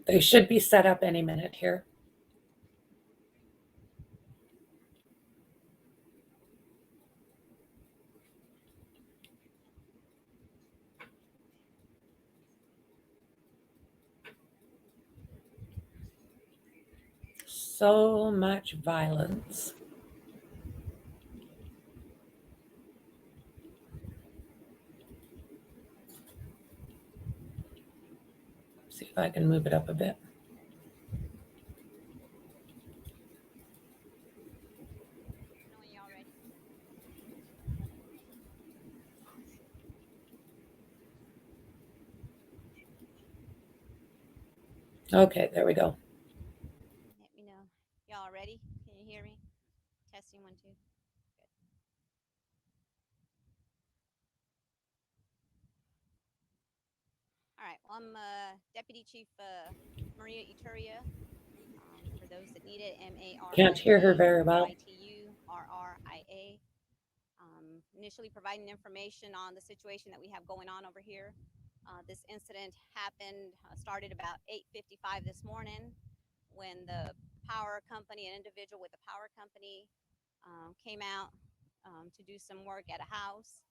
They should be set up any minute here. So much violence. See if I can move it up a bit. Okay, there we go. Let me know. Y'all ready? Can you hear me? Testing 1, 2. Good. All right. Well, I'm Deputy Chief Maria Ituria. For those that need it, MARIA. Can't hear her very well. ITURRIA. Initially providing information on the situation that we have going on over here. This incident started about 8:55 this morning when the power company, an individual with the power company, came out to do some work at a house.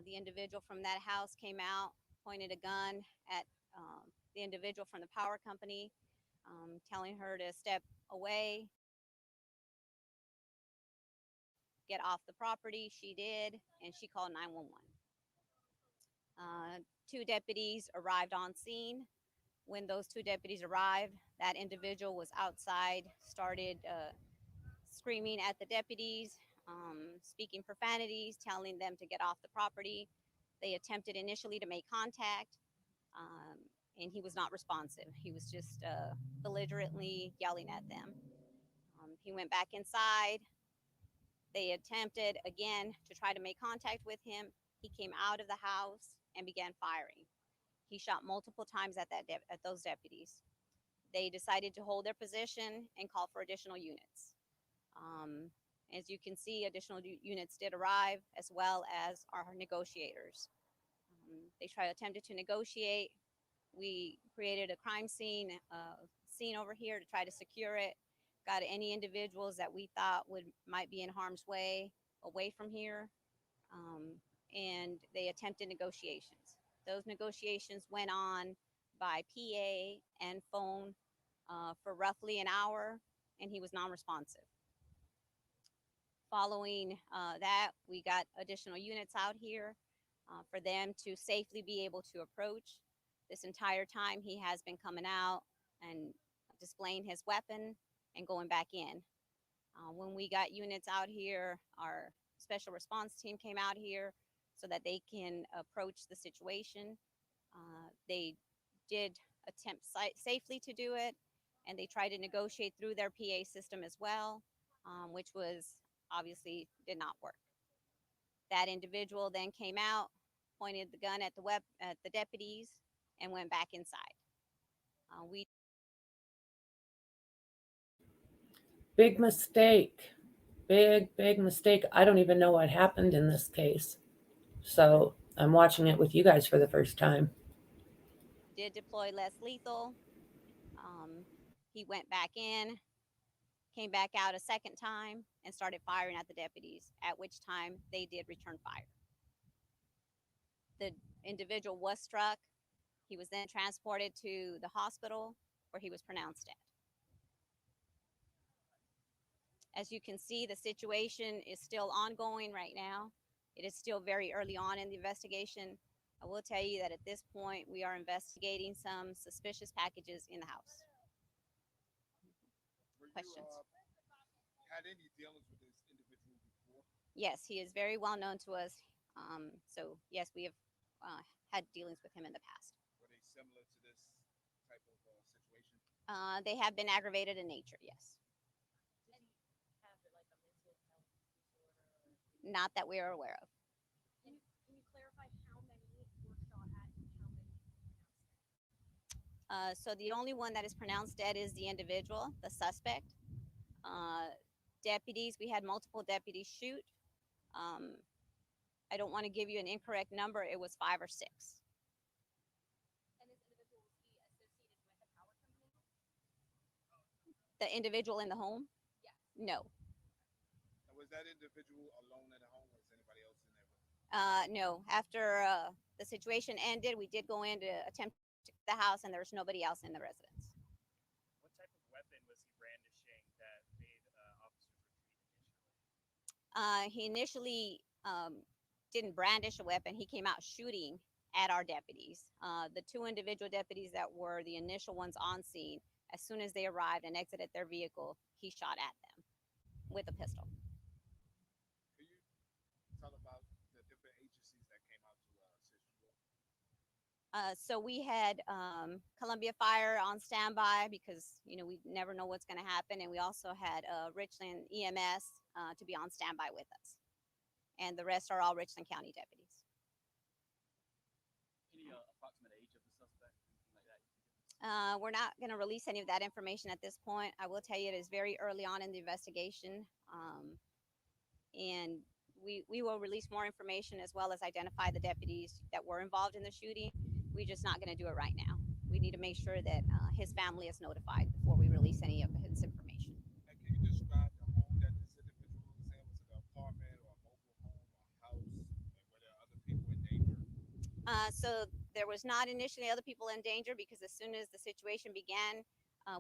The individual from that house came out, pointed a gun at the individual from the power company, telling her to step away, get off the property. She did, and she called 911. 2 deputies arrived on scene. When those 2 deputies arrived, that individual was outside, started screaming at the deputies, speaking profanities, telling them to get off the property. They attempted initially to make contact, and he was not responsive. He was just belligerently yelling at them. He went back inside. They attempted again to try to make contact with him. He came out of the house and began firing. He shot multiple times at those deputies. They decided to hold their position and call for additional units. As you can see, additional units did arrive, as well as our negotiators. They attempted to negotiate. We created a crime scene over here to try to secure it. Got any individuals that we thought might be in harm's way away from here, and they attempted negotiations. Those negotiations went on by PA and phone for roughly an hour, and he was non-responsive. Following that, we got additional units out here for them to safely be able to approach. This entire time, he has been coming out and displaying his weapon and going back in. When we got units out here, our special response team came out here so that they can approach the situation. They did attempt safely to do it, and they tried to negotiate through their PA system as well, which was obviously did not work. That individual then came out, pointed the gun at the deputies, and went back inside. Big mistake. Big mistake. I don't even know what happened in this case. So I'm watching it with you guys for the first time. Did deploy less lethal. He went back in, came back out a second time, and started firing at the deputies, at which time they did return fire. The individual was struck. He was then transported to the hospital where he was pronounced dead. As you can see, the situation is still ongoing right now. It is still very early on in the investigation. I will tell you that at this point, we are investigating some suspicious packages in the house. Questions? Had any dealings with this individual before? Yes, he is very well known to us. So yes, we have had dealings with him in the past. Were they similar to this type of situation? They have been aggravated in nature, yes. Not that we are aware of. Can you clarify how many were shot at and how many So the only one that is pronounced dead is the individual, the suspect. Deputies, we had multiple deputies shoot. I don't want to give you an incorrect number. It was 5 or 6. And this individual, was he associated with a power company? The individual in the home? Yes. No. Now, was that individual alone in the home, or was anybody else in there with him? No. After the situation ended, we did go in to attempt to get the house, and there was nobody else in the residence. What type of weapon was he brandishing that made officers retreat initially? He initially didn't brandish a weapon. He came out shooting at our deputies. The 2 individual deputies that were the initial ones on scene, as soon as they arrived and exited their vehicle, he shot at them with a pistol. Can you tell about the different agencies that came out to assist you? So we had Columbia Fire on standby because we never know what's going to happen, and we also had Richland EMS to be on standby with us, and the rest are all Richland County deputies. Any approximate age of the suspect, anything like that? We're not going to release any of that information at this point. I will tell you it is very early on in the investigation, and we will release more information as well as identify the deputies that were involved in the shooting. We're just not going to do it right now. We need to make sure that his family is notified before we release any of his information. And can you describe the home that this individual was in? Was it an apartment or a mobile home or a house? And were there other people in danger? So there was not initially other people in danger because as soon as the situation began,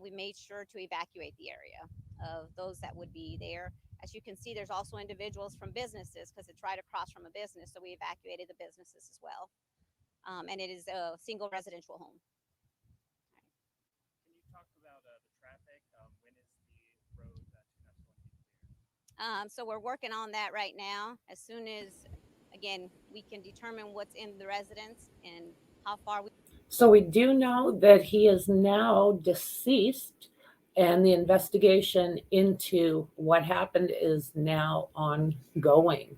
we made sure to evacuate the area of those that would be there. As you can see, there's also individuals from businesses because it's right across from a business. So we evacuated the businesses as well. And it is a single residential home. Can you talk about the traffic? When is the road to Knoxville going to be clear? So we're working on that right now. As soon as, again, we can determine what's in the residence and how far we. So we do know that he is now deceased, and the investigation into what happened is now ongoing.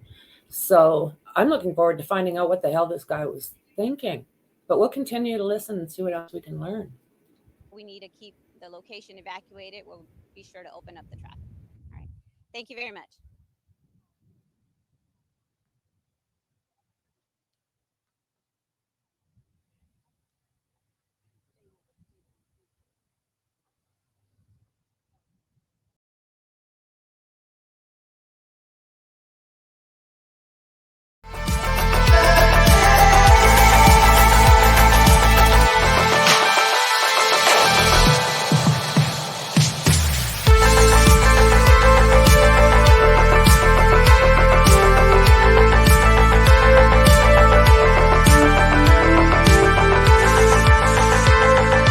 So I'm looking forward to finding out what the hell this guy was thinking. But we'll continue to listen and see what else we can learn. We need to keep the location evacuated. We'll be sure to open up the traffic. All right. Thank you very much.